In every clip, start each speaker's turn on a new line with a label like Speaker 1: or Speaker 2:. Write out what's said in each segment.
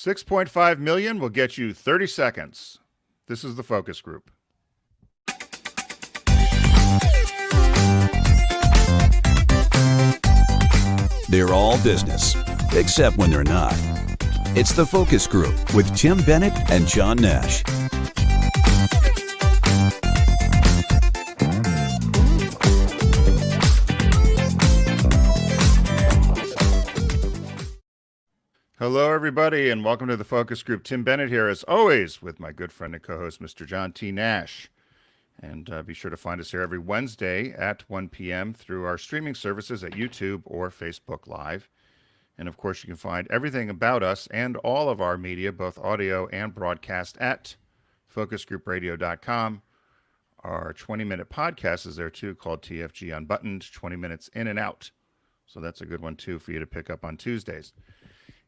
Speaker 1: 6.5 million will get you 30 seconds. This is the focus group.
Speaker 2: They're all business, except when they're not. It's the focus group with Tim Bennett and John Nash.
Speaker 1: Hello, everybody, and welcome to the focus group. Tim Bennett here, as always, with my good friend and co-host, Mr. John T. Nash. And be sure to find us here every Wednesday at 1 p.m. through our streaming services at YouTube or Facebook Live. And, of course, you can find everything about us and all of our media, both audio and broadcast, at focusgroupradio.com. Our 20-minute podcast is there, too, called TFG Unbuttoned, 20 minutes in and out. So that's a good one, too, for you to pick up on Tuesdays.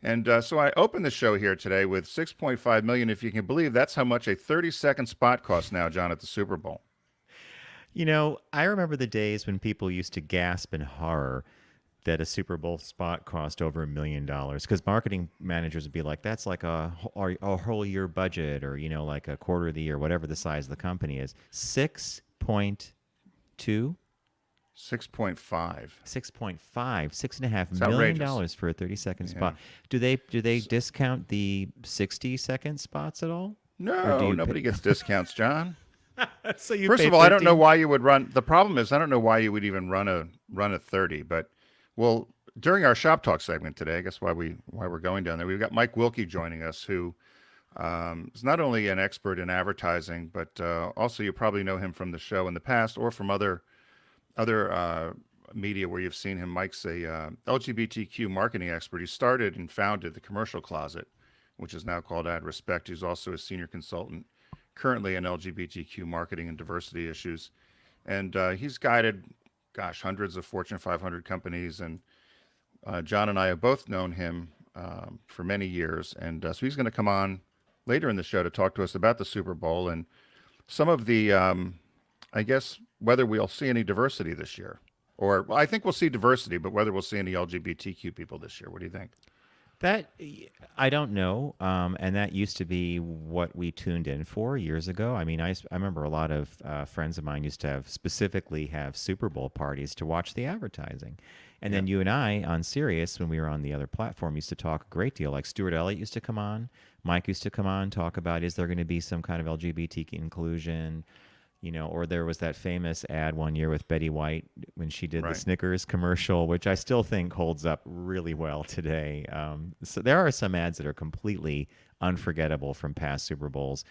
Speaker 1: And so I opened the show here today with $6.5 million. If you can believe, that's how much a 30-second spot costs now, John, at the Super Bowl.
Speaker 3: You know, I remember the days when people used to gasp in horror that a Super Bowl spot cost over $1 million, because marketing managers would be like, that's like a whole year budget, or, you know, like a quarter of the year, whatever the size of the company is. 6.2?
Speaker 1: 6.5.
Speaker 3: 6.5, $6.5 million for a 30-second spot. Do they discount the 60-second spots at all?
Speaker 1: No, nobody gets discounts, John.
Speaker 3: So you
Speaker 1: First of all, I don't know why you would run. The problem is, I don't know why you would even run a 30. But well, during our shop talk segment today, I guess why we're going down there, we've got Mike Wilke joining us, who is not only an expert in advertising, but also you probably know him from the show in the past or from other media where you've seen him. Mike's a LGBTQ marketing expert. He started and founded the Commercial Closet, which is now called Ad Respect. He's also a senior consultant currently in LGBTQ marketing and diversity issues. And he's guided, hundreds of Fortune 500 companies. And John and I have both known him for many years. And so he's going to come on later in the show to talk to us about the Super Bowl and some of the, I guess, whether we'll see any diversity this year. Or I think we'll see diversity, but whether we'll see any LGBTQ people this year. What do you think?
Speaker 3: That, I don't know. And that used to be what we tuned in for years ago. I mean, I remember a lot of friends of mine used to specifically have Super Bowl parties to watch the advertising. And then you and I on Sirius, when we were on the other platform, used to talk a great deal. Like Stuart Elliott used to come on. Mike used to come on, talk about, is there going to be some kind of LGBTQ inclusion? You know, or there was that famous ad one year with Betty White when she did the Snickers commercial, which I still think holds up really well today. So there are some ads that are completely unforgettable from past Super Bowls.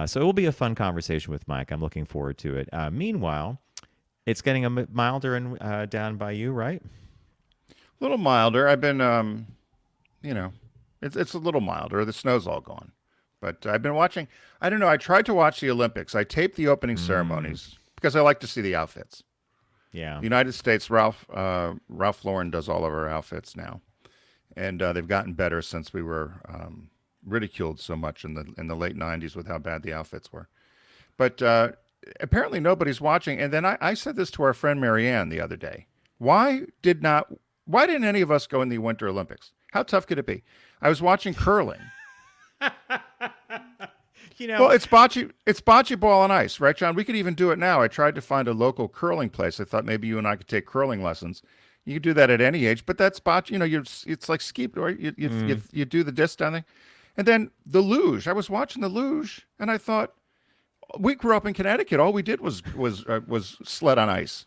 Speaker 3: So it will be a fun conversation with Mike. I'm looking forward to it. Meanwhile, it's getting a milder and down by you, right?
Speaker 1: A little milder. I've been, it's a little milder. The snow's all gone. But I've been watching, I don't know, I tried to watch the Olympics. I taped the opening ceremonies because I like to see the outfits.
Speaker 3: Yeah.
Speaker 1: The United States, Ralph Lauren does all of our outfits now. And they've gotten better since we were ridiculed so much in the late 90s with how bad the outfits were. But apparently nobody's watching. And then I said this to our friend Marianne the other day. Why didn't any of us go in the Winter Olympics? How tough could it be? I was watching curling.
Speaker 3: You know,
Speaker 1: well, it's bocce ball on ice, right, John? We could even do it now. I tried to find a local curling place. I thought maybe you and I could take curling lessons. You could do that at any age, but that's bocce. You know, it's like ski, right? You do the disc down there, and then the luge. I was watching the luge, and I thought, we grew up in Connecticut. All we did was sled on ice.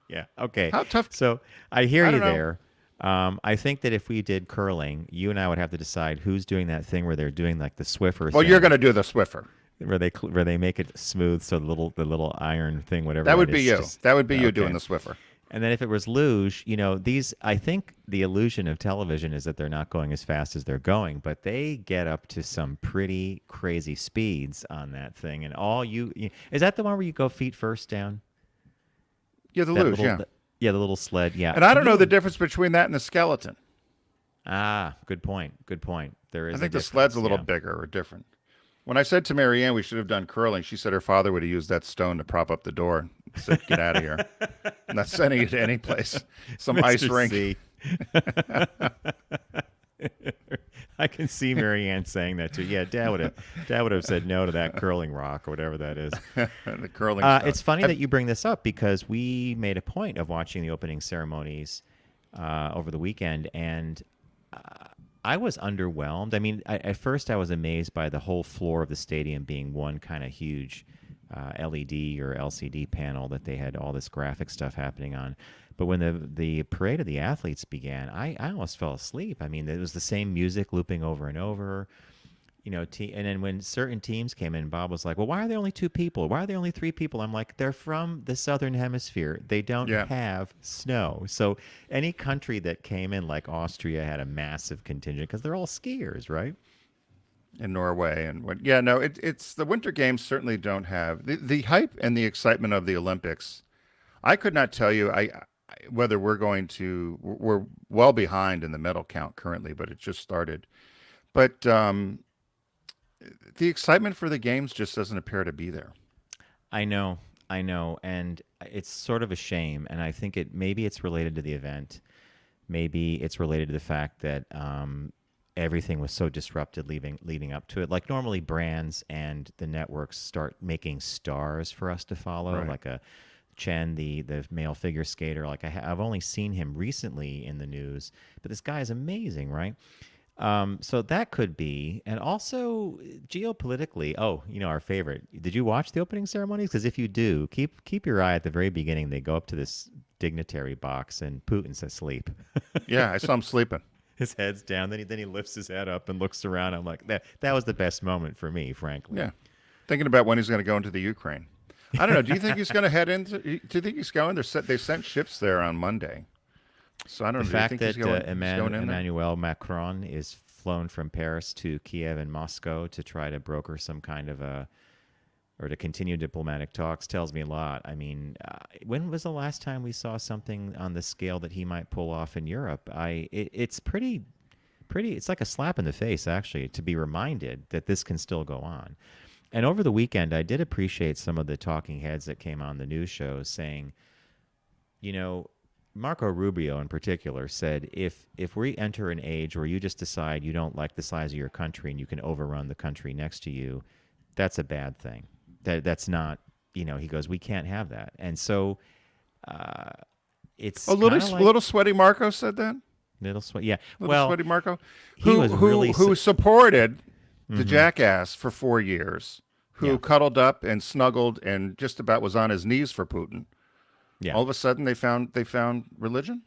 Speaker 3: Yeah. Okay.
Speaker 1: How tough?
Speaker 3: So I hear you there. I think that if we did curling, you and I would have to decide who's doing that thing where they're doing like the Swiffer.
Speaker 1: Well,
Speaker 3: thing,
Speaker 1: you're going to do the Swiffer,
Speaker 3: where they make it smooth, so the little iron thing, whatever.
Speaker 1: That would be you. That would be you doing the Swiffer.
Speaker 3: And then if it was luge, you know, I think the illusion of television is that they're not going as fast as they're going, but they get up to some pretty crazy speeds on that thing. And is that the one where you go feet first down?
Speaker 1: Yeah, the luge.
Speaker 3: Yeah, the little sled, yeah.
Speaker 1: And I don't know the difference between that and the skeleton.
Speaker 3: Ah, good point. There is.
Speaker 1: I think the sled's a little bigger or different. When I said to Marianne we should have done curling, she said her father would have used that stone to prop up the door and said, get out of here. I'm not sending you to any place. Some
Speaker 3: Mr.
Speaker 1: ice rink.
Speaker 3: I can see Marianne saying that too. Yeah, Dad would have said no to that curling rock or whatever that is.
Speaker 1: The curling stuff.
Speaker 3: It's funny that you bring this up because we made a point of watching the opening ceremonies over the weekend, and I was underwhelmed. I mean, at first I was amazed by the whole floor of the stadium being one kind of huge LED or LCD panel that they had all this graphic stuff happening on. But when the parade of the athletes began, I almost fell asleep. I mean, it was the same music looping over and over. And then when certain teams came in, Bob was like, well, why are there only 2 people? Why are there only 3 people? I'm like, they're from the Southern Hemisphere. They don't have snow. So any country that came in, like Austria, had a massive contingent because they're all skiers, right?
Speaker 1: In Norway it's the Winter Games certainly don't have the hype and the excitement of the Olympics. I could not tell you whether we're well behind in the medal count currently, but it just started. But the excitement for the games just doesn't appear to be there.
Speaker 3: I know, and it's sort of a shame. And I think maybe it's related to the event. Maybe it's related to the fact that everything was so disrupted leading up to it. Like normally, brands and the networks start making stars for us to follow,
Speaker 1: Right.
Speaker 3: like a Chen, the male figure skater. Like I've only seen him recently in the news, but this guy is amazing, right? So that could be, and also geopolitically. Oh, our favorite. Did you watch the opening ceremonies? Because if you do, keep your eye at the very beginning. They go up to this dignitary box, and Putin's asleep.
Speaker 1: Yeah, I saw him sleeping.
Speaker 3: His head's down. Then he lifts his head up and looks around. I'm like, that was the best moment for me, frankly.
Speaker 1: Yeah, thinking about when he's going to go into the Ukraine. I don't know. Do you think he's going to head into? Do you think he's going? They sent ships there on Monday. So I don't know.
Speaker 3: The
Speaker 1: Do you
Speaker 3: fact
Speaker 1: think
Speaker 3: that
Speaker 1: he's going in there?
Speaker 3: Emmanuel Macron is flown from Paris to Kiev and Moscow to try to broker some kind of or to continue diplomatic talks tells me a lot. I mean, when was the last time we saw something on the scale that he might pull off in Europe? It's pretty. It's like a slap in the face, actually, to be reminded that this can still go on. And over the weekend, I did appreciate some of the talking heads that came on the news shows saying, Marco Rubio in particular said, if we enter an age where you just decide you don't like the size of your country and you can overrun the country next to you, that's a bad thing. That's not, he goes, we can't have that. And so it's
Speaker 1: a little sweaty Marco said that.
Speaker 3: Little sweat, yeah.
Speaker 1: Little sweaty Marco,
Speaker 3: who
Speaker 1: supported the jackass for 4 years, who cuddled up and snuggled and just about was on his knees for Putin.
Speaker 3: Yeah.
Speaker 1: All of a sudden, they found religion.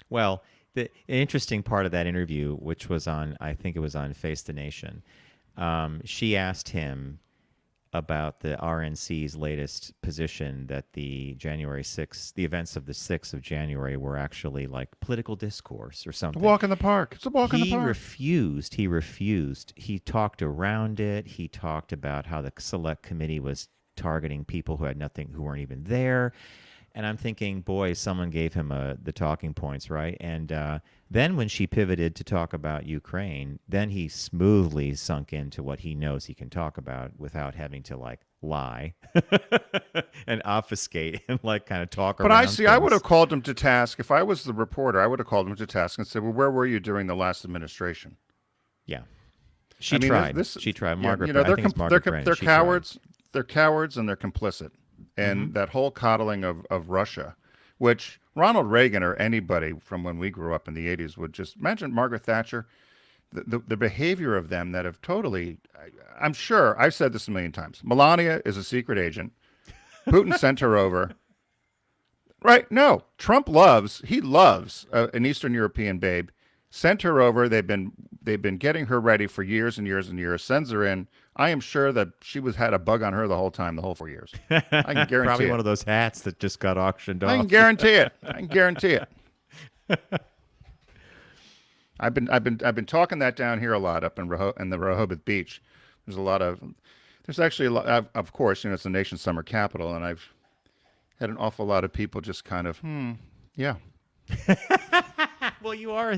Speaker 3: Well, the interesting part of that interview, which was I think it was on Face the Nation, she asked him about the RNC's latest position that the January 6th, the events of the 6th of January were actually like political discourse or something.
Speaker 1: A walk in the park. It's a walk in the park.
Speaker 3: He refused. He talked around it. He talked about how the select committee was targeting people who weren't even there. And I'm thinking, boy, someone gave him the talking points, right? And then when she pivoted to talk about Ukraine, then he smoothly sunk into what he knows he can talk about without having to lie and obfuscate and kind of talk around.
Speaker 1: But I see,
Speaker 3: things.
Speaker 1: I would have called him to task. If I was the reporter, I would have called him to task and said, well, where were you during the last administration?
Speaker 3: Yeah. She tried. She tried. Margaret, I think it's Margaret Brennan.
Speaker 1: They're
Speaker 3: She
Speaker 1: cowards.
Speaker 3: tried.
Speaker 1: They're cowards and they're complicit. And that whole coddling of Russia, which Ronald Reagan or anybody from when we grew up in the 80s would just imagine. Margaret Thatcher, the behavior of them that have totally, I'm sure, I've said this a million times. Melania is a secret agent. Putin sent her over. Right? No. Trump loves an Eastern European babe. Sent her over. They've been getting her ready for years and years and years. Sends her in. I am sure that she had a bug on her the whole 4 years. I can guarantee
Speaker 3: Probably
Speaker 1: it.
Speaker 3: one of those hats that just got auctioned off.
Speaker 1: I can guarantee it. I've been talking that down here a lot up in the Rehoboth Beach. There's actually a lot. Of course, it's the nation's summer capital, and I've had an awful lot of people just kind of, yeah.
Speaker 3: Well, you are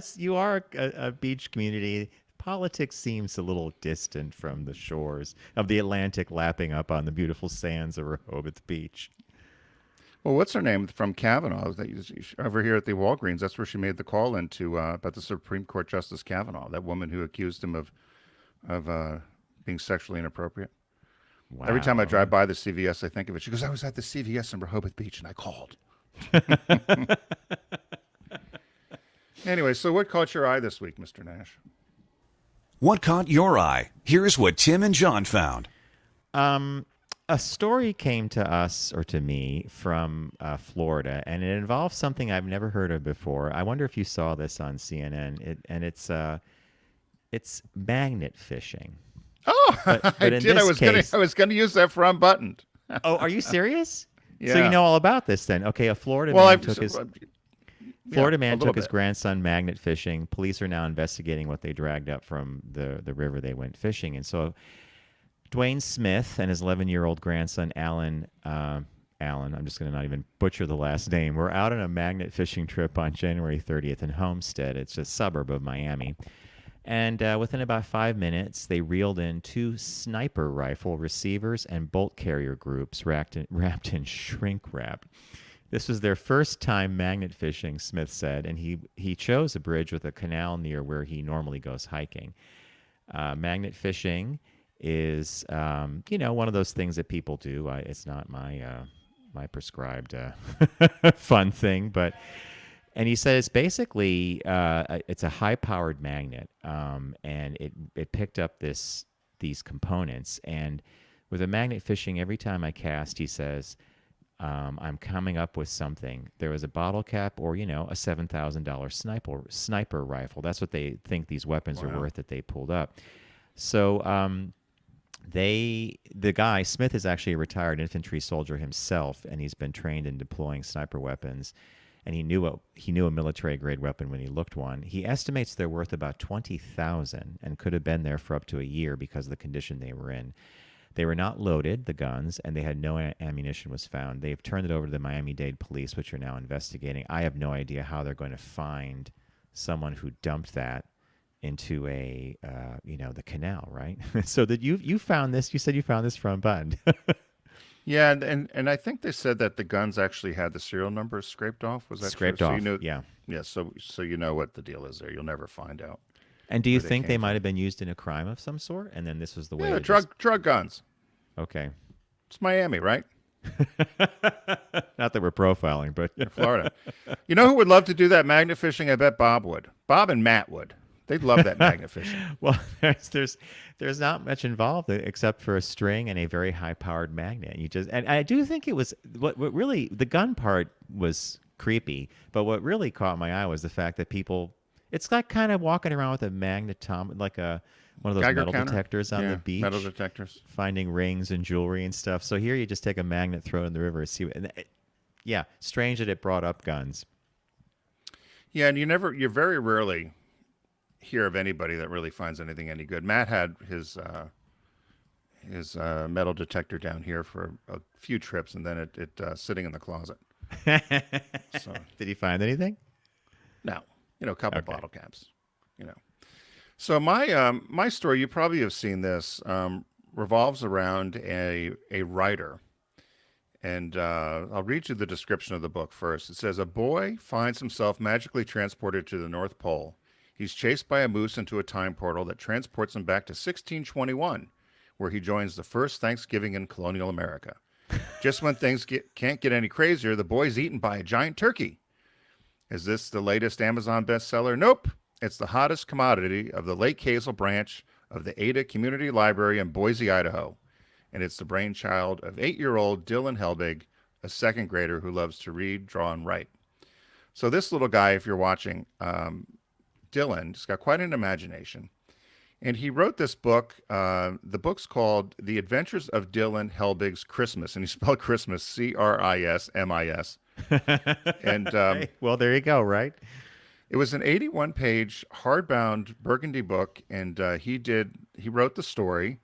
Speaker 3: a beach community. Politics seems a little distant from the shores of the Atlantic lapping up on the beautiful sands of Rehoboth Beach.
Speaker 1: Well, what's her name from Kavanaugh? Over here at the Walgreens, that's where she made the call into about the Supreme Court Justice Kavanaugh, that woman who accused him of being sexually inappropriate. Every time I
Speaker 3: Wow.
Speaker 1: drive by the CVS, I think of it. She goes, "I was at the CVS in Rehoboth Beach and I called." Anyway, so what caught your eye this week, Mr. Nash?
Speaker 2: What caught your eye? Here's what Tim and John found.
Speaker 3: A story came to us, or to me, from Florida, and it involves something I've never heard of before. I wonder if you saw this on CNN. It's magnet fishing.
Speaker 1: Oh,
Speaker 3: But
Speaker 1: I
Speaker 3: in
Speaker 1: did.
Speaker 3: this case,
Speaker 1: I was gonna use that for unbuttoned.
Speaker 3: oh, are you serious?
Speaker 1: Yeah.
Speaker 3: So you know all about this then? Okay, a Florida
Speaker 1: Well,
Speaker 3: man
Speaker 1: I've
Speaker 3: took his
Speaker 1: yeah,
Speaker 3: Florida
Speaker 1: a
Speaker 3: man
Speaker 1: little
Speaker 3: took his
Speaker 1: bit.
Speaker 3: grandson magnet fishing. Police are now investigating what they dragged up from the river they went fishing. And so Dwayne Smith and his 11-year-old grandson, Alan, I'm just going to not even butcher the last name, were out on a magnet fishing trip on January 30th in Homestead. It's a suburb of Miami. And within about 5 minutes, they reeled in 2 sniper rifle receivers and bolt carrier groups wrapped in shrink wrap. This was their first time magnet fishing, Smith said, and he chose a bridge with a canal near where he normally goes hiking. Magnet fishing is, one of those things that people do. It's not my prescribed fun thing, and he said it's basically it's a high-powered magnet, and it picked up these components. And with a magnet fishing, every time I cast, he says, I'm coming up with something. There was a bottle cap or, a $7,000 sniper rifle. That's what they think these weapons are worth that they pulled up. So the guy, Smith, is actually a retired infantry soldier himself, and he's been trained in deploying sniper weapons. And he knew a military grade weapon when he looked one. He estimates they're worth about $20,000 and could have been there for up to a year because of the condition they were in. They were not loaded, the guns, and they had no ammunition was found. They've turned it over to the Miami-Dade police, which are now investigating. I have no idea how they're going to find someone who dumped that into the canal, right? So that you found this. You said you found this from Bund.
Speaker 1: Yeah, and I think they said that the guns actually had the serial numbers scraped off. Was that
Speaker 3: Scraped
Speaker 1: true?
Speaker 3: off.
Speaker 1: So you know,
Speaker 3: Yeah.
Speaker 1: yeah. So you know what the deal is there. You'll never find out.
Speaker 3: And do you
Speaker 1: Where they
Speaker 3: think they
Speaker 1: came
Speaker 3: might
Speaker 1: from.
Speaker 3: have been used in a crime of some sort, and then this was the way?
Speaker 1: Yeah,
Speaker 3: to just-
Speaker 1: drug guns.
Speaker 3: Okay.
Speaker 1: It's Miami, right?
Speaker 3: Not that we're profiling, but
Speaker 1: Florida. You know who would love to do that magnet fishing? I bet Bob would. Bob and Matt would. They'd love that magnet fishing.
Speaker 3: well, there's not much involved except for a string and a very high-powered magnet. And I do think it was what really the gun part was creepy, but what really caught my eye was the fact that people. It's like kind of walking around with a magnetom, like one of those
Speaker 1: Geiger
Speaker 3: metal
Speaker 1: counter?
Speaker 3: detectors on
Speaker 1: Yeah,
Speaker 3: the beach,
Speaker 1: metal detectors.
Speaker 3: finding rings and jewelry and stuff. So here you just take a magnet, throw it in the river, yeah, strange that it brought up guns.
Speaker 1: Yeah, and you very rarely hear of anybody that really finds anything any good. Matt had his metal detector down here for a few trips, and then it sitting in the closet. So
Speaker 3: Did he find anything?
Speaker 1: no, a couple
Speaker 3: Okay.
Speaker 1: bottle caps. So my story, you probably have seen this, revolves around a writer. And I'll read you the description of the book first. It says, a boy finds himself magically transported to the North Pole. He's chased by a moose into a time portal that transports him back to 1621, where he joins the first Thanksgiving in colonial America. Just when things can't get any crazier, the boy's eaten by a giant turkey. Is this the latest Amazon bestseller? Nope. It's the hottest commodity of the Lake Hazel branch of the Ada Community Library in Boise, Idaho. And it's the brainchild of 8-year-old Dylan Helbig, a second grader who loves to read, draw, and write. So this little guy, if you're watching, Dylan, has got quite an imagination. And he wrote this book. The book's called The Adventures of Dylan Helbig's Christmas. And he spelled Christmas Chrismis. And
Speaker 3: Well, there you go, right?
Speaker 1: it was an 81-page hardbound burgundy book. And he wrote the story.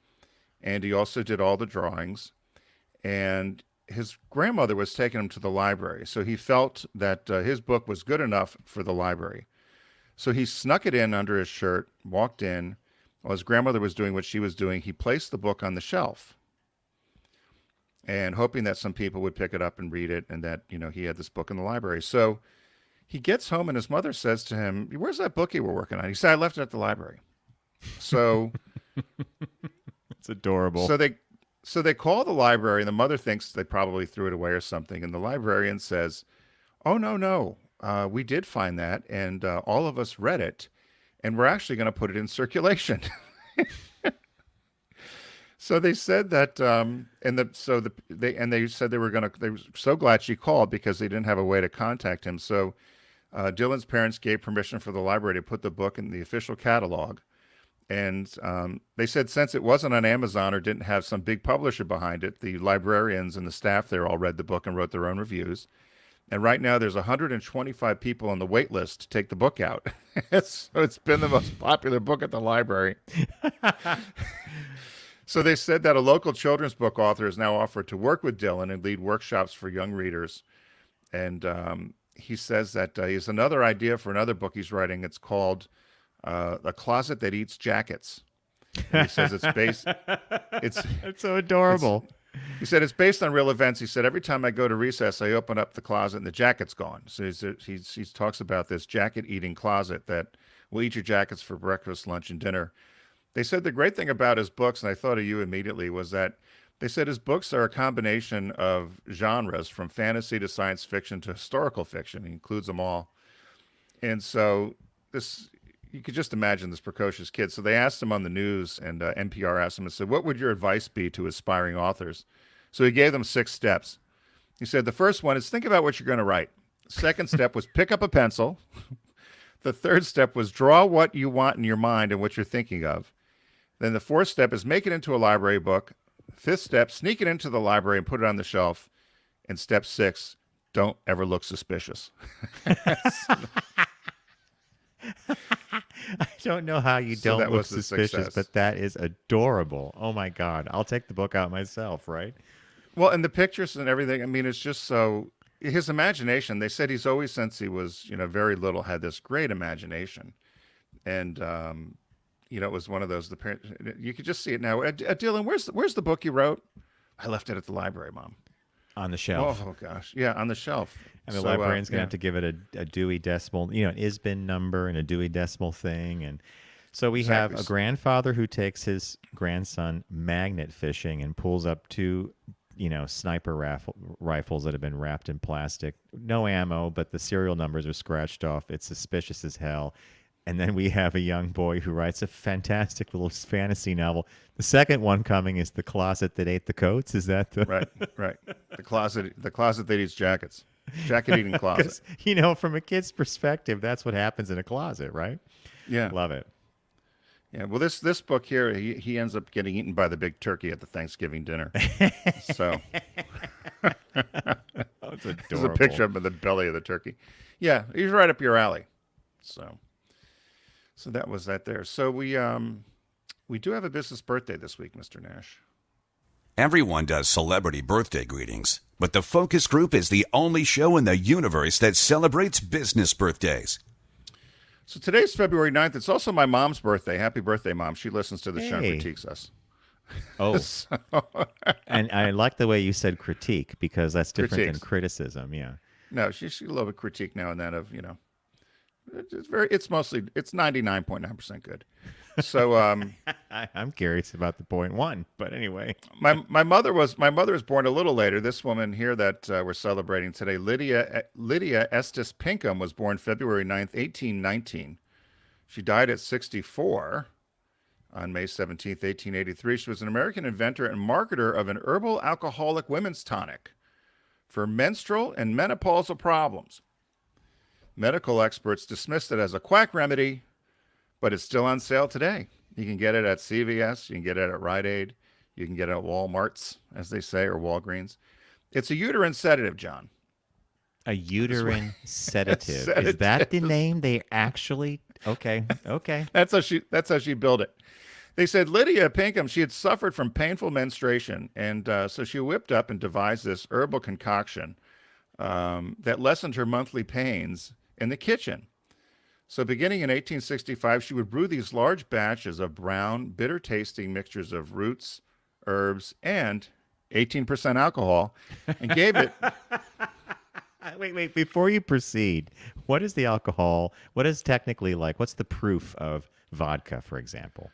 Speaker 1: And he also did all the drawings. And his grandmother was taking him to the library. So he felt that his book was good enough for the library. So he snuck it in under his shirt, walked in. While his grandmother was doing what she was doing, he placed the book on the shelf. and hoping that some people would pick it up and read it, and that he had this book in the library. So he gets home, and his mother says to him, "Where's that book you were working on?" He said, "I left it at the library." So
Speaker 3: It's adorable.
Speaker 1: so they call the library, and the mother thinks they probably threw it away or something, and the librarian says, "Oh, no, no, we did find that, and all of us read it, and we're actually going to put it in circulation." So they said that, they said they were going to. They were so glad she called because they didn't have a way to contact him. So Dylan's parents gave permission for the library to put the book in the official catalog, and they said since it wasn't on Amazon or didn't have some big publisher behind it, the librarians and the staff there all read the book and wrote their own reviews. And right now there's 125 people on the wait list to take the book out. So it's been the most popular book at the library. So they said that a local children's book author is now offered to work with Dylan and lead workshops for young readers. And he says that he has another idea for another book he's writing. It's called "A Closet That Eats Jackets." And he says it's
Speaker 3: so adorable.
Speaker 1: he said it's based on real events. He said every time I go to recess, I open up the closet and the jacket's gone. So he talks about this jacket eating closet that will eat your jackets for breakfast, lunch, and dinner. They said the great thing about his books, and I thought of you immediately, was that they said his books are a combination of genres from fantasy to science fiction to historical fiction. He includes them all. And so you could just imagine this precocious kid. So they asked him on the news, and NPR asked him and said, "What would your advice be to aspiring authors?" So he gave them 6 steps. He said, the first one is think about what you're going to write. The second step was pick up a pencil. The third step was draw what you want in your mind and what you're thinking of. Then the fourth step is make it into a library book. Fifth step, sneak it into the library and put it on the shelf. And step 6, don't ever look suspicious.
Speaker 3: I don't know how you
Speaker 1: So
Speaker 3: don't
Speaker 1: that
Speaker 3: look
Speaker 1: was the
Speaker 3: suspicious,
Speaker 1: success.
Speaker 3: but that is adorable. Oh my God. I'll take the book out myself, right?
Speaker 1: Well, and the pictures and everything, I mean, it's just so, his imagination, they said he's always, since he was, very little, had this great imagination. And, it was one of those, the parent, you could just see it now. Dylan, where's the book you wrote? I left it at the library, Mom.
Speaker 3: On the shelf.
Speaker 1: Oh, gosh. Yeah, on the shelf.
Speaker 3: And the
Speaker 1: So,
Speaker 3: librarian's going to
Speaker 1: yeah.
Speaker 3: have to give it a Dewey Decimal, an ISBN number and a Dewey Decimal thing. And so we have
Speaker 1: Exactly.
Speaker 3: a grandfather who takes his grandson magnet fishing and pulls up 2, sniper rifles that have been wrapped in plastic. No ammo, but the serial numbers are scratched off. It's suspicious as hell. And then we have a young boy who writes a fantastic little fantasy novel. The second one coming is The Closet That Ate the Coats. Is that the
Speaker 1: Right. The closet that eats jackets. Jacket eating closet.
Speaker 3: 'Cause, from a kid's perspective, that's what happens in a closet, right?
Speaker 1: Yeah.
Speaker 3: Love it.
Speaker 1: Yeah. Well, this book here, he ends up getting eaten by the big turkey at the Thanksgiving dinner. So
Speaker 3: Oh, it's
Speaker 1: there's
Speaker 3: adorable.
Speaker 1: a picture of him in the belly of the turkey. Yeah, he's right up your alley. So that was that there. So we do have a business birthday this week, Mr. Nash.
Speaker 2: Everyone does celebrity birthday greetings, but the Focus Group is the only show in the universe that celebrates business birthdays.
Speaker 1: So today's February 9th. It's also my mom's birthday. Happy birthday, Mom. She listens to the show and
Speaker 3: Hey.
Speaker 1: critiques us.
Speaker 3: Oh,
Speaker 1: So-
Speaker 3: and I like the way you said critique because that's different than
Speaker 1: Critiques.
Speaker 3: criticism. Yeah.
Speaker 1: No, she a little bit critique now and then of, it's 99.9% good. So
Speaker 3: I'm curious about the 0.1, but anyway.
Speaker 1: my mother was born a little later. This woman here that we're celebrating today, Lydia Estes Pinkham, was born February 9th, 1819. She died at 64 on May 17th, 1883. She was an American inventor and marketer of an herbal alcoholic women's tonic for menstrual and menopausal problems. Medical experts dismissed it as a quack remedy, but it's still on sale today. You can get it at CVS, you can get it at Rite Aid, you can get it at Walmart's, as they say, or Walgreens. It's a uterine sedative, John.
Speaker 3: A uterine sedative.
Speaker 1: Sedative.
Speaker 3: Is that the name they actually? Okay.
Speaker 1: That's how she billed it. They said Lydia Pinkham, she had suffered from painful menstruation, and so she whipped up and devised this herbal concoction that lessened her monthly pains in the kitchen. So beginning in 1865, she would brew these large batches of brown, bitter-tasting mixtures of roots, herbs, and 18% alcohol, and gave it.
Speaker 3: Wait. Before you proceed, what is the alcohol? What is technically like? What's the proof of vodka, for example?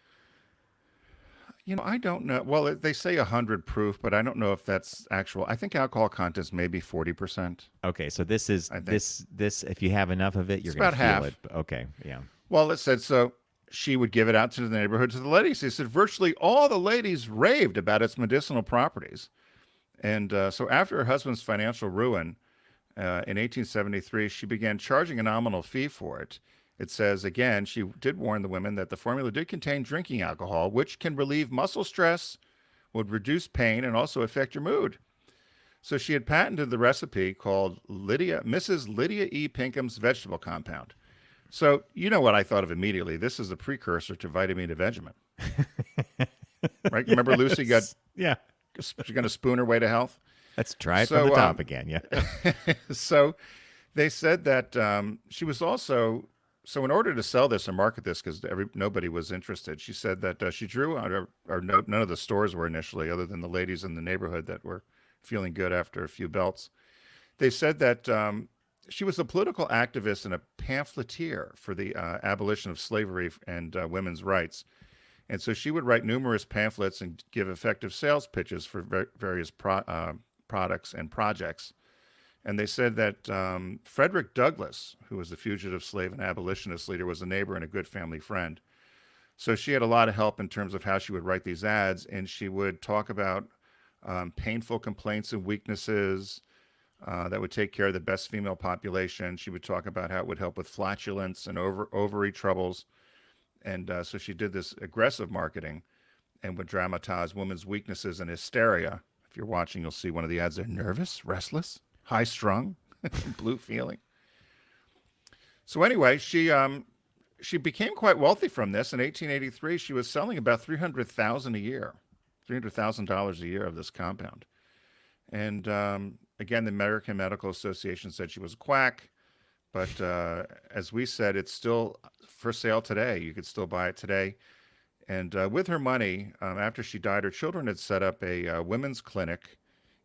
Speaker 1: I don't know. Well, they say 100 proof, but I don't know if that's actual. I think alcohol content is maybe 40%.
Speaker 3: Okay, so this is
Speaker 1: I think
Speaker 3: this. If you have enough of it, you're
Speaker 1: it's
Speaker 3: going
Speaker 1: about
Speaker 3: to feel
Speaker 1: half.
Speaker 3: it. Okay, yeah.
Speaker 1: Well, it said so. She would give it out to the neighborhood to the ladies. He said virtually all the ladies raved about its medicinal properties. And so after her husband's financial ruin in 1873, she began charging a nominal fee for it. It says, again, she did warn the women that the formula did contain drinking alcohol, which can relieve muscle stress, would reduce pain, and also affect your mood. So she had patented the recipe called Mrs. Lydia E. Pinkham's vegetable compound. So you know what I thought of immediately. This is a precursor to VitaMeataVegamin. Right? Remember Lucy
Speaker 3: Yeah.
Speaker 1: she's going to spoon her way to health?
Speaker 3: Let's try it from the top again. Yeah.
Speaker 1: So they said that she was also, so in order to sell this or market this, because nobody was interested, she said that she drew out, none of the stores were initially, other than the ladies in the neighborhood that were feeling good after a few belts. They said that she was a political activist and a pamphleteer for the abolition of slavery and women's rights. And so she would write numerous pamphlets and give effective sales pitches for various products and projects. And they said that Frederick Douglass, who was the fugitive slave and abolitionist leader, was a neighbor and a good family friend. So she had a lot of help in terms of how she would write these ads, and she would talk about painful complaints and weaknesses that would take care of the best female population. She would talk about how it would help with flatulence and ovary troubles. And so she did this aggressive marketing and would dramatize women's weaknesses and hysteria. If you're watching, you'll see one of the ads. They're nervous, restless, high-strung, blue feeling. So anyway, she became quite wealthy from this. In 1883, she was selling about $300,000 a year, $300,000 a year of this compound. And again, the American Medical Association said she was a quack. But as we said, it's still for sale today. You could still buy it today. And with her money, after she died, her children had set up a women's clinic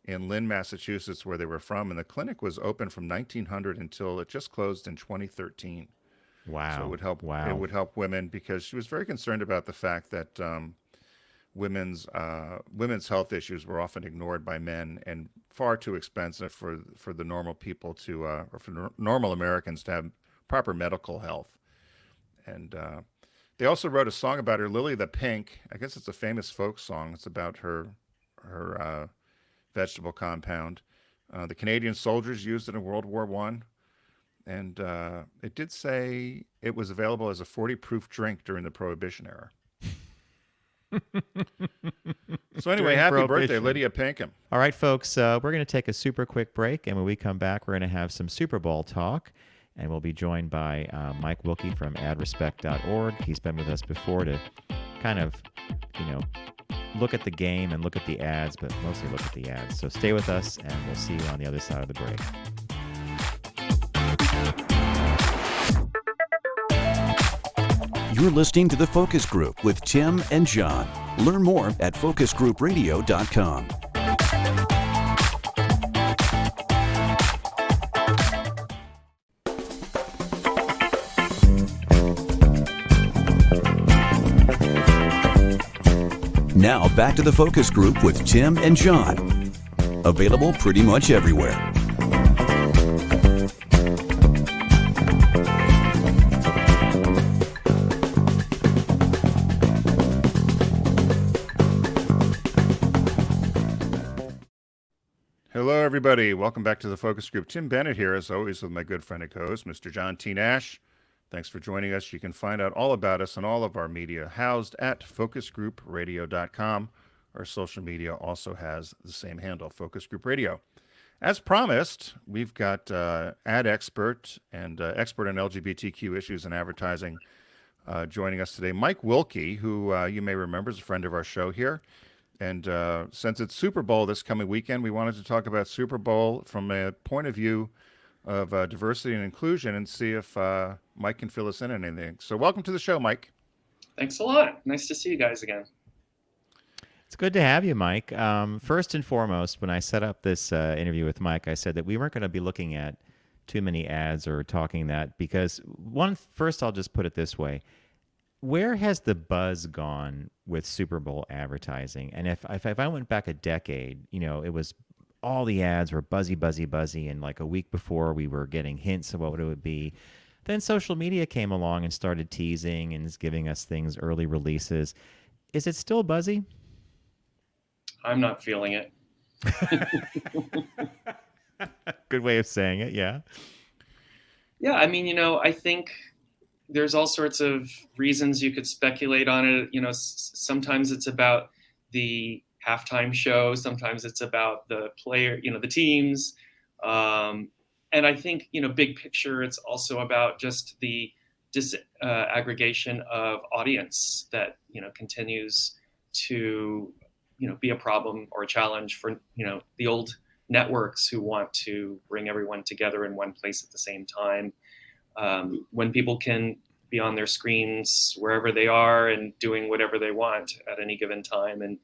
Speaker 1: in Lynn, Massachusetts, where they were from. And the clinic was open from 1900 until it just closed in 2013.
Speaker 3: Wow.
Speaker 1: So it would help.
Speaker 3: Wow.
Speaker 1: It would help women, because she was very concerned about the fact that women's health issues were often ignored by men and far too expensive for the normal people to or for normal Americans to have proper medical health. And they also wrote a song about her, Lily the Pink. I guess it's a famous folk song. It's about her vegetable compound. The Canadian soldiers used it in World War I. And it did say it was available as a 40-proof drink during the Prohibition era. So anyway,
Speaker 3: During
Speaker 1: happy birthday,
Speaker 3: Prohibition.
Speaker 1: Lydia Pinkham.
Speaker 3: All right, folks, we're going to take a super quick break, and when we come back, we're going to have some Super Bowl talk, and we'll be joined by Mike Wilke from adrespect.org. He's been with us before to kind of, look at the game and look at the ads, but mostly look at the ads. So stay with us, and we'll see you on the other side of the break.
Speaker 2: You're listening to The Focus Group with Tim and John. Learn more at focusgroupradio.com. Now back to The Focus Group with Tim and John. Available pretty much everywhere.
Speaker 1: Hello, everybody. Welcome back to the Focus Group. Tim Bennett here, as always, with my good friend and co-host, Mr. John T. Nash. Thanks for joining us. You can find out all about us and all of our media housed at focusgroupradio.com. Our social media also has the same handle, Focus Group Radio. As promised, we've got ad expert and expert on LGBTQ issues and advertising joining us today, Mike Wilke, who you may remember is a friend of our show here. And since it's Super Bowl this coming weekend, we wanted to talk about Super Bowl from a point of view of diversity and inclusion and see if Mike can fill us in on anything. So welcome to the show, Mike.
Speaker 4: Thanks a lot. Nice to see you guys again.
Speaker 3: It's good to have you, Mike. First and foremost, when I set up this interview with Mike, I said that we weren't going to be looking at too many ads or talking that because first, I'll just put it this way. Where has the buzz gone with Super Bowl advertising? And if I went back a decade, it was all the ads were buzzy, buzzy, buzzy. And like a week before, we were getting hints of what it would be. Then social media came along and started teasing and is giving us things, early releases. Is it still buzzy?
Speaker 4: I'm not feeling it.
Speaker 3: Good way of saying it, yeah.
Speaker 4: Yeah, I mean, I think there's all sorts of reasons you could speculate on it. Sometimes it's about the halftime show, sometimes it's about the player, the teams. And I think, big picture, it's also about just the disaggregation of audience that, continues to be a problem or a challenge for, the old networks who want to bring everyone together in one place at the same time. When people can be on their screens wherever they are and doing whatever they want at any given time. And,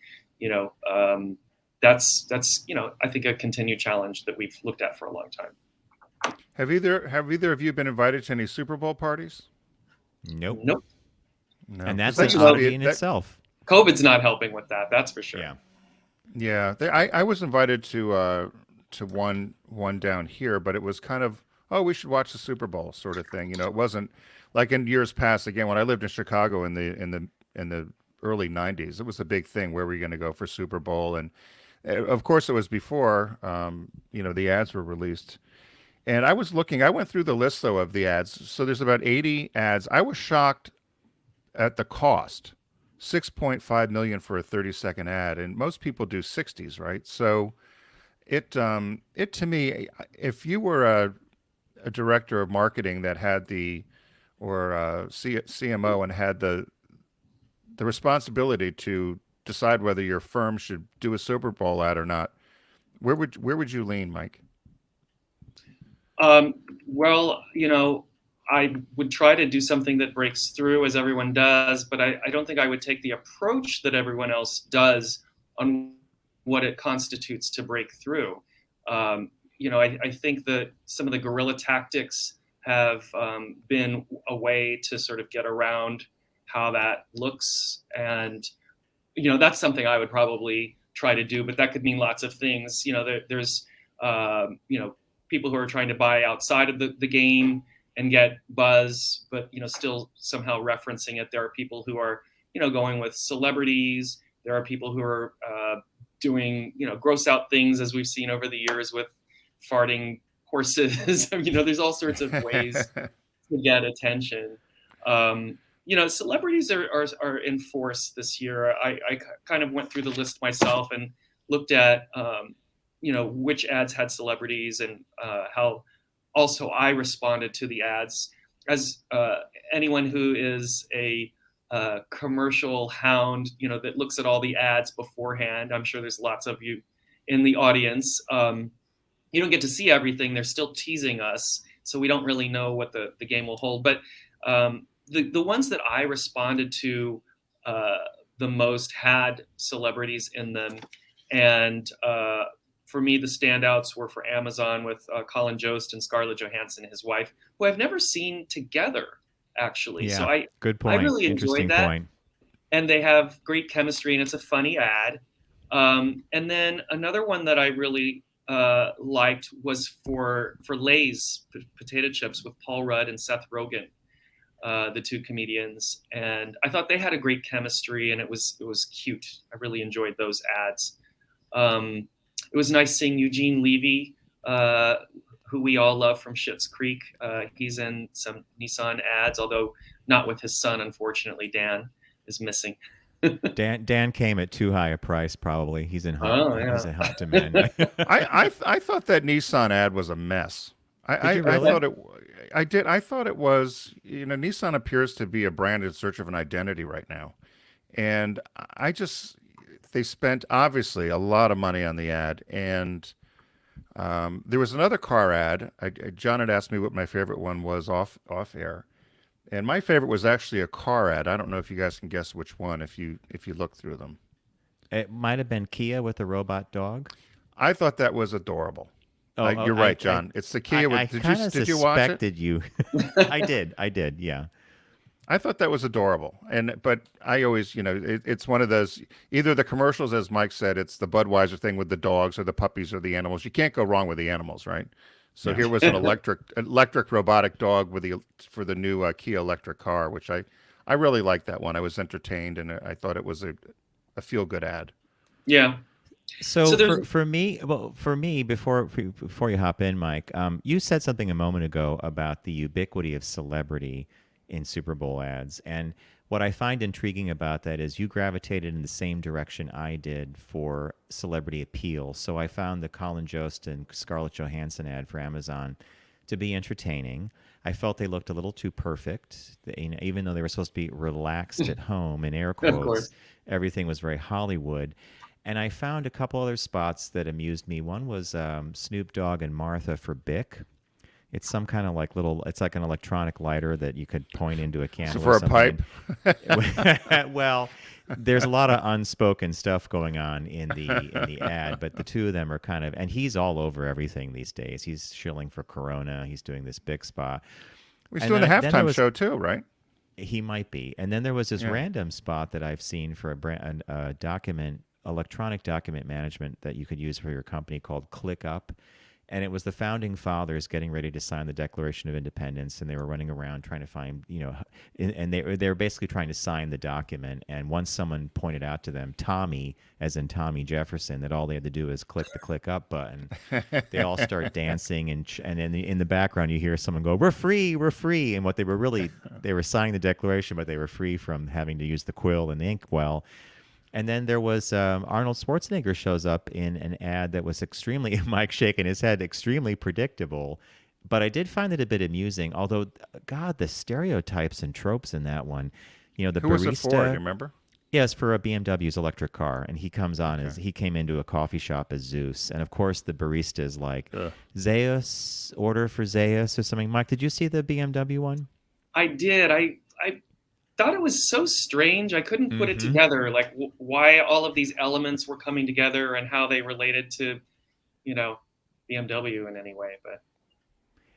Speaker 4: that's I think a continued challenge that we've looked at for a long time.
Speaker 1: Have either of you been invited to any Super Bowl parties?
Speaker 3: Nope.
Speaker 4: Nope.
Speaker 1: No.
Speaker 3: And that's
Speaker 1: That
Speaker 3: an
Speaker 1: used to
Speaker 3: oddity
Speaker 1: be-
Speaker 3: in
Speaker 1: that-
Speaker 3: itself.
Speaker 4: COVID's not helping with that. That's for sure.
Speaker 3: Yeah.
Speaker 1: Yeah, I was invited to one down here, but it was kind of, oh, we should watch the Super Bowl sort of thing. It wasn't like in years past. Again, when I lived in Chicago in the early '90s, it was a big thing. Where were you going to go for Super Bowl? And of course, it was before the ads were released. And I went through the list though of the ads. So there's about 80 ads. I was shocked at the cost. 6.5 million for a 30-second ad, and most people do 60s, right? So it to me, if you were a director of marketing that had or a CMO and had the responsibility to decide whether your firm should do a Super Bowl ad or not, where would you lean, Mike?
Speaker 4: Well, I would try to do something that breaks through, as everyone does, but I don't think I would take the approach that everyone else does on what it constitutes to break through. I think that some of the guerrilla tactics have been a way to sort of get around how that looks. And, that's something I would probably try to do, but that could mean lots of things. There's people who are trying to buy outside of the game and get buzz, but still somehow referencing it. There are people who are going with celebrities. There are people who are doing gross out things, as we've seen over the years with farting horses. There's all sorts of ways to get attention. Celebrities are in force this year. I kind of went through the list myself and looked at which ads had celebrities and how also I responded to the ads. As anyone who is a commercial hound, that looks at all the ads beforehand, I'm sure there's lots of you in the audience. You don't get to see everything. They're still teasing us, so we don't really know what the game will hold. But the ones that I responded to the most had celebrities in them. And for me, the standouts were for Amazon with Colin Jost and Scarlett Johansson, his wife, who I've never seen together, actually.
Speaker 3: Yeah,
Speaker 4: So
Speaker 3: good point.
Speaker 4: I really
Speaker 3: Interesting
Speaker 4: enjoyed that.
Speaker 3: point.
Speaker 4: And they have great chemistry, and it's a funny ad. And then another one that I really liked was for Lay's potato chips with Paul Rudd and Seth Rogen, the two comedians. And I thought they had a great chemistry, and it was cute. I really enjoyed those ads. It was nice seeing Eugene Levy, who we all love from Schitt's Creek. He's in some Nissan ads, although not with his son, unfortunately. Dan is missing.
Speaker 3: Dan came at too high a price, probably. He's in he's in hot demand.
Speaker 1: I thought that Nissan ad was a mess.
Speaker 3: Did you really?
Speaker 1: I thought it. I did. I thought it was. Nissan appears to be a brand in search of an identity right now, and they spent obviously a lot of money on the ad, and there was another car ad. John had asked me what my favorite one was off air, and my favorite was actually a car ad. I don't know if you guys can guess which one if you look through them.
Speaker 3: It might have been Kia with the robot dog.
Speaker 1: I thought that was adorable.
Speaker 3: Oh,
Speaker 1: You're right, John. It's the Kia
Speaker 3: I
Speaker 1: with.
Speaker 3: kind of
Speaker 1: Did you watch it?
Speaker 3: suspected you. I did. Yeah.
Speaker 1: I thought that was adorable, but I always, it's one of those. Either the commercials, as Mike said, it's the Budweiser thing with the dogs or the puppies or the animals. You can't go wrong with the animals, right? So
Speaker 3: Yeah.
Speaker 1: here was an electric robotic dog for the new Kia electric car, which I really liked that one. I was entertained, and I thought it was a feel good ad.
Speaker 4: Yeah.
Speaker 3: So
Speaker 4: there's
Speaker 3: for me, before you hop in, Mike, you said something a moment ago about the ubiquity of celebrity in Super Bowl ads, and what I find intriguing about that is you gravitated in the same direction I did for celebrity appeal. So I found the Colin Jost and Scarlett Johansson ad for Amazon to be entertaining. I felt they looked a little too perfect, even though they were supposed to be relaxed at home, in air
Speaker 4: of
Speaker 3: quotes.
Speaker 4: course.
Speaker 3: Everything was very Hollywood. And I found a couple other spots that amused me. One was Snoop Dogg and Martha for Bic. It's some kind of it's like an electronic lighter that you could point into a candle.
Speaker 1: So for
Speaker 3: or
Speaker 1: a pipe.
Speaker 3: Well, there's a lot of unspoken stuff going on in the ad, but the two of them are kind of, and he's all over everything these days. He's shilling for Corona. He's doing this Bic spot.
Speaker 1: He's
Speaker 3: And
Speaker 1: doing the
Speaker 3: then there
Speaker 1: halftime
Speaker 3: was-
Speaker 1: show too, right?
Speaker 3: He might be. And then there was this
Speaker 1: Yeah.
Speaker 3: random spot that I've seen for a electronic document management that you could use for your company called ClickUp. And it was the founding fathers getting ready to sign the Declaration of Independence, and they were running around trying to find, and they were basically trying to sign the document. And once someone pointed out to them, Tommy, as in Tommy Jefferson, that all they had to do is click the click up button, they all start dancing, and in the background you hear someone go, "We're free, we're free!" And what they were signing the Declaration, but they were free from having to use the quill and the inkwell. And then there was Arnold Schwarzenegger shows up in an ad that was extremely, Mike shaking his head, extremely predictable. But I did find it a bit amusing, although, God, the stereotypes and tropes in that one. The
Speaker 1: Who
Speaker 3: barista.
Speaker 1: was it for? Do you remember?
Speaker 3: Yes, for a BMW's electric car. And he comes on as he came into a coffee shop as Zeus. And of course, the barista is like, Zeus, order for Zeus or something. Mike, did you see the BMW one?
Speaker 4: I did. I thought it was so strange. I couldn't put it together, like why all of these elements were coming together and how they related to, BMW in any way. But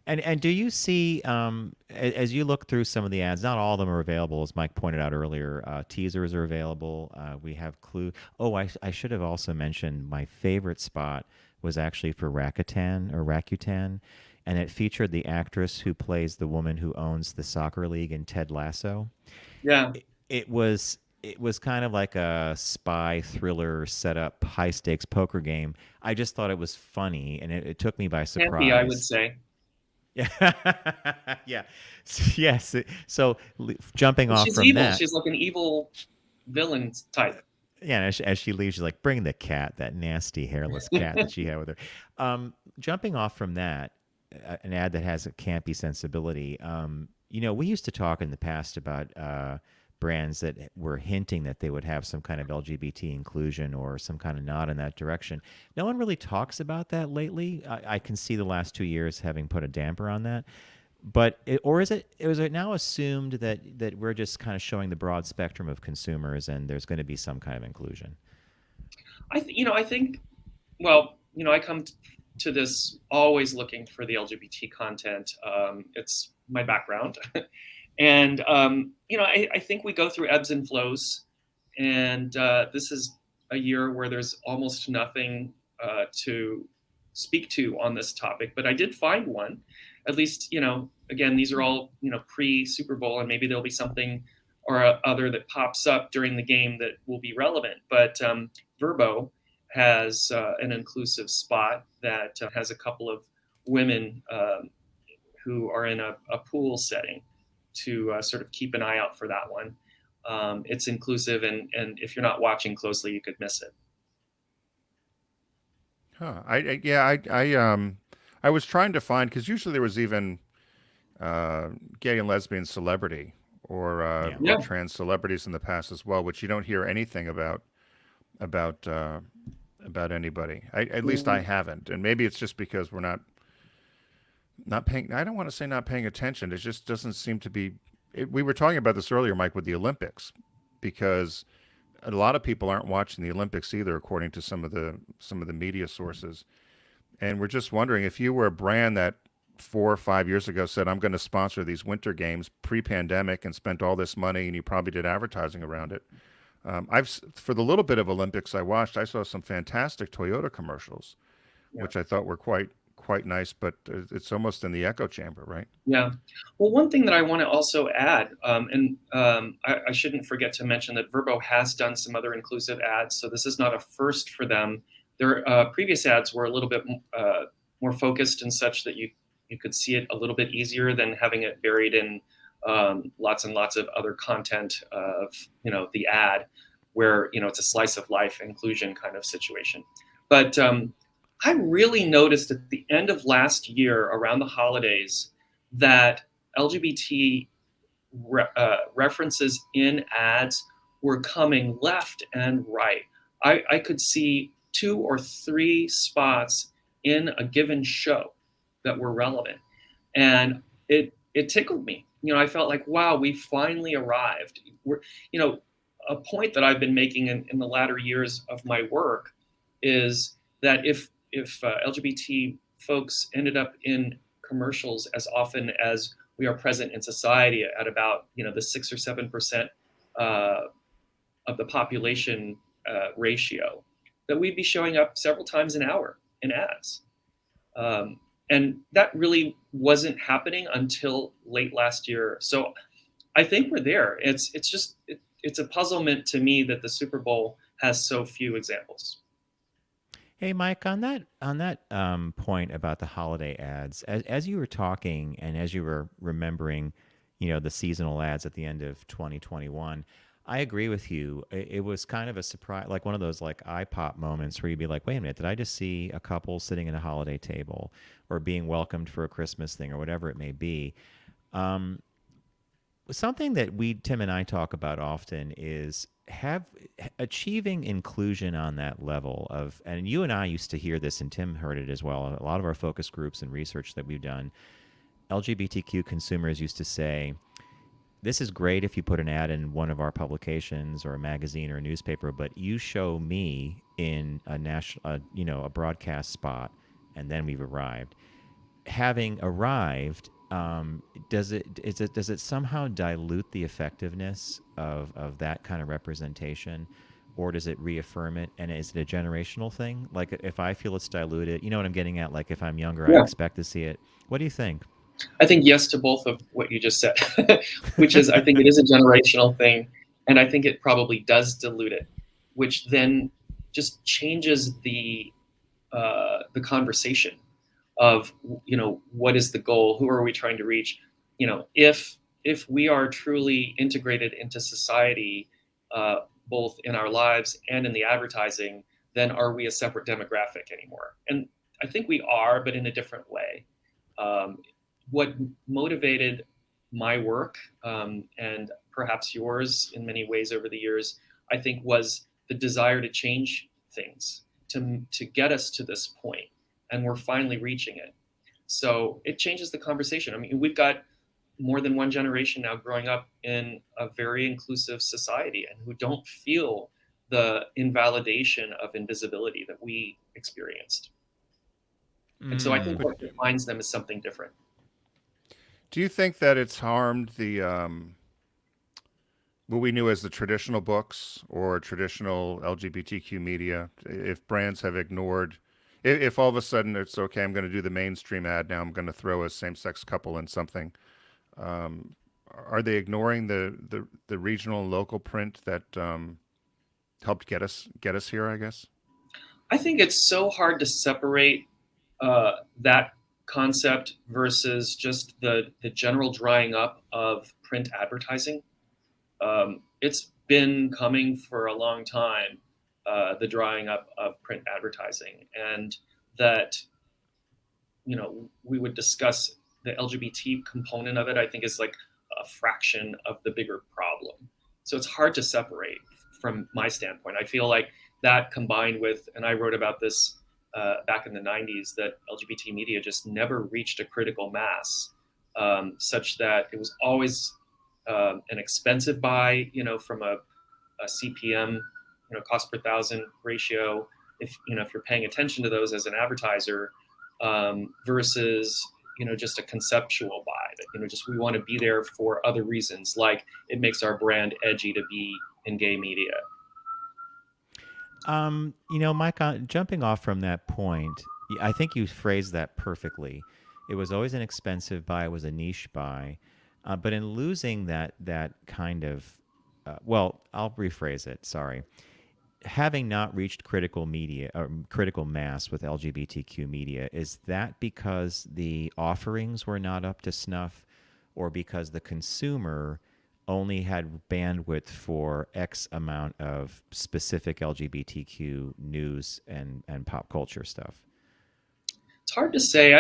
Speaker 3: And do you see, as you look through some of the ads, not all of them are available, as Mike pointed out earlier. Teasers are available. We have Clue. Oh, I should have also mentioned my favorite spot was actually for Rakuten, and it featured the actress who plays the woman who owns the soccer league in Ted Lasso.
Speaker 4: yeah,
Speaker 3: It was kind of like a spy thriller setup, high stakes poker game. I just thought it was funny, and it took me by surprise.
Speaker 4: campy, I would say.
Speaker 3: Yeah, yeah, yes. So jumping off
Speaker 4: She's
Speaker 3: from
Speaker 4: evil.
Speaker 3: that,
Speaker 4: She's like an evil villain type.
Speaker 3: yeah. And as she leaves, she's like, "Bring the cat, that nasty hairless cat that she had with her." Jumping off from that, an ad that has a campy sensibility. We used to talk in the past about brands that were hinting that they would have some kind of LGBT inclusion or some kind of nod in that direction. No one really talks about that lately. I can see the last 2 years having put a damper on that. But is it now assumed that we're just kind of showing the broad spectrum of consumers and there's going to be some kind of inclusion?
Speaker 4: I think, well, I come to this always looking for the LGBT content. It's my background. And, I think we go through ebbs and flows. And this is a year where there's almost nothing to speak to on this topic. But I did find one, at least, again, these are all, pre-Super Bowl, and maybe there'll be something or other that pops up during the game that will be relevant. But Verbo has an inclusive spot that has a couple of women who are in a pool setting to sort of keep an eye out for that one. It's inclusive, and if you're not watching closely, you could miss it.
Speaker 1: Huh. I was trying to find, because usually there was even gay and lesbian celebrity or
Speaker 4: Yeah.
Speaker 1: trans celebrities in the past as well, which you don't hear anything about anybody. At least I haven't, and maybe it's just because we're not paying. I don't want to say not paying attention. It just doesn't seem to be. We were talking about this earlier, Mike, with the Olympics, because a lot of people aren't watching the Olympics either, according to some of the media sources. And we're just wondering if you were a brand that 4 or 5 years ago said, I'm going to sponsor these winter games pre-pandemic and spent all this money, and you probably did advertising around it. For the little bit of Olympics I watched, I saw some fantastic Toyota commercials,
Speaker 4: Yeah.
Speaker 1: which I thought were quite nice, but it's almost in the echo chamber, right?
Speaker 4: Yeah. Well, one thing that I want to also add, I shouldn't forget to mention that Verbo has done some other inclusive ads, so this is not a first for them. Their previous ads were a little bit more focused and such that you could see it a little bit easier than having it buried in lots and lots of other content of the ad, where it's a slice of life inclusion kind of situation. But I really noticed at the end of last year, around the holidays, that LGBT references in ads were coming left and right. I could see 2 or 3 spots in a given show that were relevant, and it tickled me. I felt like, wow, we finally arrived. We're, a point that I've been making in the latter years of my work is that if LGBT folks ended up in commercials as often as we are present in society, at about the 6 or 7% of the population ratio, that we'd be showing up several times an hour in ads. And that really wasn't happening until late last year. So I think we're there. It's a puzzlement to me that the Super Bowl has so few examples.
Speaker 3: Hey, Mike, on that point about the holiday ads, as you were talking and as you were remembering, the seasonal ads at the end of 2021, I agree with you. It was kind of a surprise, like one of those like eye pop moments where you'd be like, wait a minute, did I just see a couple sitting at a holiday table or being welcomed for a Christmas thing or whatever it may be? Something that Tim and I talk about often is achieving inclusion on that level of, and you and I used to hear this, and Tim heard it as well. A lot of our focus groups and research that we've done, LGBTQ consumers used to say, this is great if you put an ad in one of our publications or a magazine or a newspaper, but you show me in a national, a broadcast spot, and then we've arrived. Having arrived, does it somehow dilute the effectiveness of that kind of representation, or does it reaffirm it? And is it a generational thing? Like if I feel it's diluted, you know what I'm getting at? Like if I'm younger,
Speaker 4: Yeah.
Speaker 3: I expect to see it. What do you think?
Speaker 4: I think yes to both of what you just said, which is I think it is a generational thing, and I think it probably does dilute it, which then just changes the conversation of what is the goal, who are we trying to reach. If we are truly integrated into society, both in our lives and in the advertising, then are we a separate demographic anymore? And I think we are, but in a different way. What motivated my work, and perhaps yours in many ways over the years, I think was the desire to change things, to get us to this point, and we're finally reaching it. So it changes the conversation. I mean, we've got more than one generation now growing up in a very inclusive society and who don't feel the invalidation of invisibility that we experienced. And so I think what defines them is something different.
Speaker 1: Do you think that it's harmed the what we knew as the traditional books or traditional LGBTQ media? If brands have ignored, if all of a sudden it's okay, I'm going to do the mainstream ad now, I'm going to throw a same-sex couple in something. Are they ignoring the regional and local print that helped get us here, I guess?
Speaker 4: I think it's so hard to separate that concept versus just the general drying up of print advertising. It's been coming for a long time, the drying up of print advertising, and that we would discuss the LGBT component of it. I think is like a fraction of the bigger problem. So it's hard to separate from my standpoint. I feel like that combined with, and I wrote about this back in the 90s, that LGBT media just never reached a critical mass, such that it was always an expensive buy, from a CPM, cost per thousand ratio, if you're paying attention to those as an advertiser, versus just a conceptual buy that just we want to be there for other reasons, like it makes our brand edgy to be in gay media.
Speaker 3: Mike, jumping off from that point, I think you phrased that perfectly. It was always an expensive buy, it was a niche buy. But in losing that kind of, well, I'll rephrase it, sorry. Having not reached critical media or critical mass with LGBTQ media, is that because the offerings were not up to snuff, or because the consumer only had bandwidth for X amount of specific LGBTQ news and pop culture stuff?
Speaker 4: It's hard to say.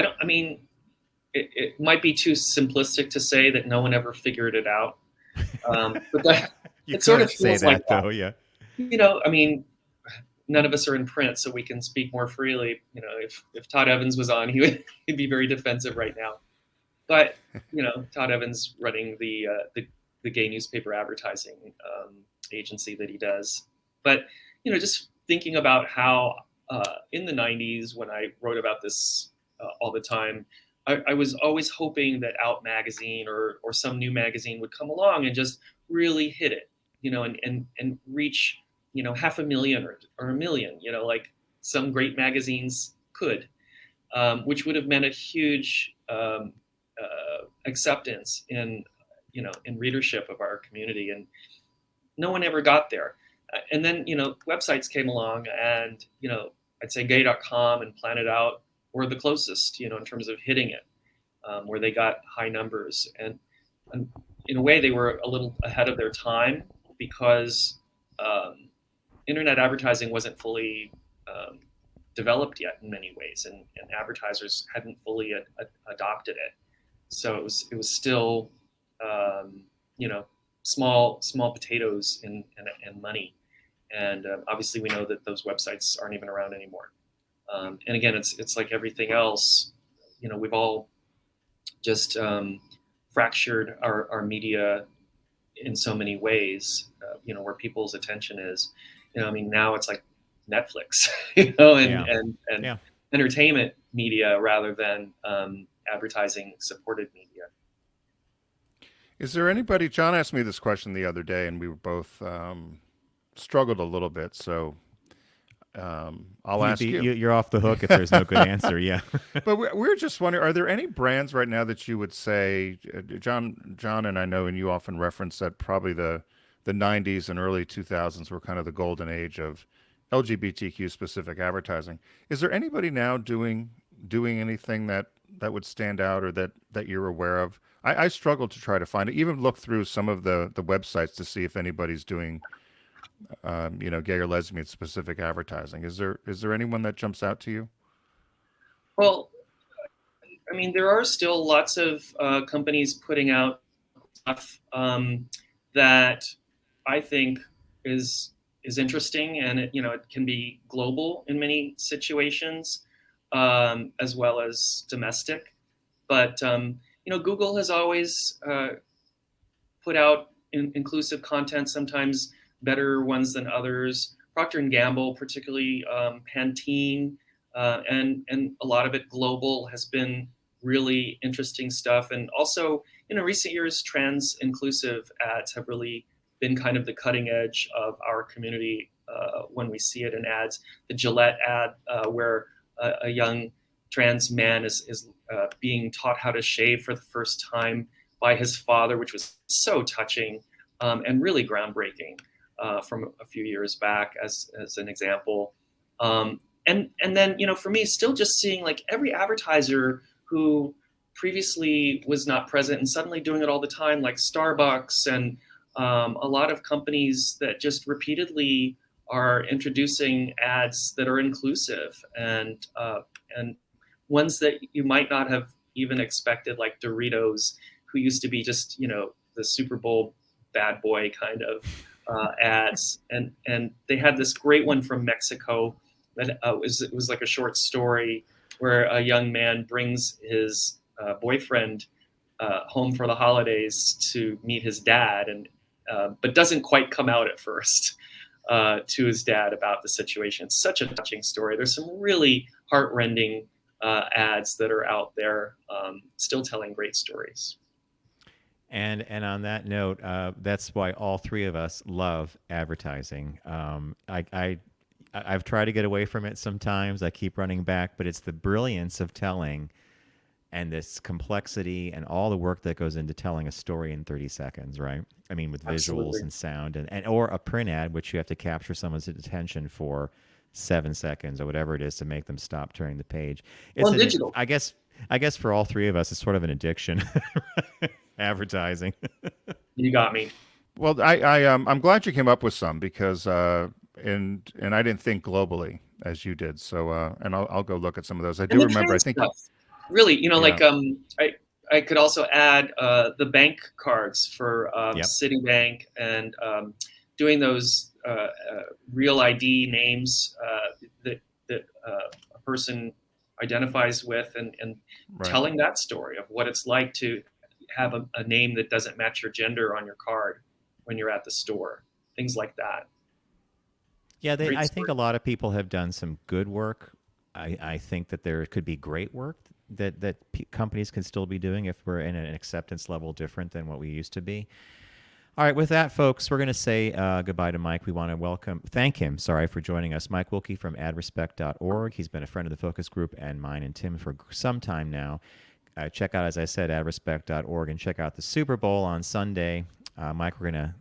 Speaker 4: It might be too simplistic to say that no one ever figured it out. But that it sort of feels like that.
Speaker 3: Though, yeah.
Speaker 4: None of us are in print, so we can speak more freely. If Todd Evans was on, he'd be very defensive right now. But Todd Evans running the gay newspaper advertising agency that he does. But just thinking about how in the 90s, when I wrote about this all the time, I was always hoping that Out magazine or some new magazine would come along and just really hit it, and reach 500,000 or 1 million, like some great magazines could, which would have meant a huge acceptance in readership of our community. And no one ever got there. And then, websites came along, and, I'd say gay.com and Planet Out were the closest, in terms of hitting it, where they got high numbers. And in a way, they were a little ahead of their time, because internet advertising wasn't fully developed yet in many ways, and advertisers hadn't fully adopted it. So it was still, small potatoes and money. And obviously, we know that those websites aren't even around anymore. And again, it's like everything else. We've all just fractured our media in so many ways. Where people's attention is. Now it's like Netflix, and
Speaker 3: yeah.
Speaker 4: entertainment media rather than advertising supported media.
Speaker 1: Is there anybody? John asked me this question the other day, and we were both struggled a little bit. So I'll ask you.
Speaker 3: You're off the hook if there's no good answer. Yeah.
Speaker 1: But we're just wondering: are there any brands right now that you would say, John, and I know, and you often reference that probably the 90s and early 2000s were kind of the golden age of LGBTQ specific advertising. Is there anybody now doing anything that would stand out, or that you're aware of? I struggle to try to find it, even look through some of the websites to see if anybody's doing, gay or lesbian specific advertising. Is there anyone that jumps out to you?
Speaker 4: Well, there are still lots of companies putting out stuff that I think is interesting, and it can be global in many situations, as well as domestic. But Google has always put out inclusive content, sometimes better ones than others. Procter & Gamble, particularly Pantene, and a lot of it global, has been really interesting stuff. And also, in recent years, trans inclusive ads have really been kind of the cutting edge of our community when we see it in ads. The Gillette ad, where a young trans man is being taught how to shave for the first time by his father, which was so touching and really groundbreaking from a few years back as an example. And then, for me, still just seeing like every advertiser who previously was not present and suddenly doing it all the time, like Starbucks and a lot of companies that just repeatedly are introducing ads that are inclusive and ones that you might not have even expected, like Doritos, who used to be just, the Super Bowl bad boy kind of ads. And they had this great one from Mexico that it was like a short story where a young man brings his boyfriend home for the holidays to meet his dad. And but doesn't quite come out at first to his dad about the situation. It's such a touching story. There's some really heartrending ads that are out there, still telling great stories.
Speaker 3: And on that note, that's why all three of us love advertising. I've tried to get away from it sometimes. I keep running back, but it's the brilliance of telling and this complexity and all the work that goes into telling a story in 30 seconds, right? I mean, with visuals and sound and or a print ad, which you have to capture someone's attention for 7 seconds or whatever it is to make them stop turning the page. It's
Speaker 4: digital.
Speaker 3: I guess for all three of us, it's sort of an addiction. Advertising.
Speaker 4: You got me.
Speaker 1: Well, I'm glad you came up with some because and I didn't think globally as you did. So and I'll go look at some of those. I do remember. I think
Speaker 4: really, like I could also add the bank cards for Citibank and doing those real ID names that a person identifies with, and telling that story of what it's like to have a name that doesn't match your gender on your card when you're at the store, things like that.
Speaker 3: Yeah, I think a lot of people have done some good work. I think that there could be great work that companies can still be doing if we're in an acceptance level different than what we used to be. All right, with that, folks, we're going to say goodbye to Mike. We want to thank him, for joining us. Mike Wilke from adrespect.org. He's been a friend of the focus group and mine and Tim for some time now. Check out, as I said, adrespect.org, and check out the Super Bowl on Sunday. Mike, we're going to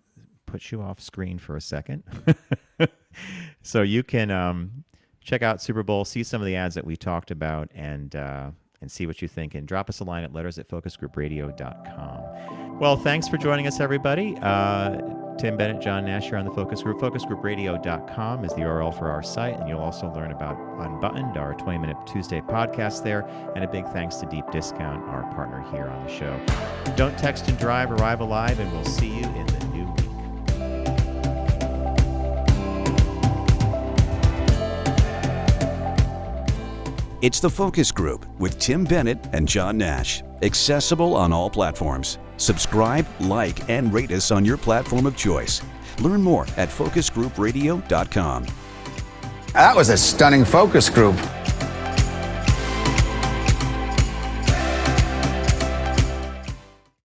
Speaker 3: put you off screen for a second. So you can check out Super Bowl, see some of the ads that we talked about, and see what you think. And drop us a line at letters@focusgroupradio.com. Well, thanks for joining us, everybody. Tim Bennett, John Nash here on the Focus Group. Focusgroupradio.com is the URL for our site, and you'll also learn about Unbuttoned, our 20-minute Tuesday podcast there. And a big thanks to Deep Discount, our partner here on the show. Don't text and drive, arrive alive, and we'll see you in the new week.
Speaker 2: It's the Focus Group with Tim Bennett and John Nash. Accessible on all platforms. Subscribe, like, and rate us on your platform of choice. Learn more at focusgroupradio.com.
Speaker 5: That was a stunning focus group.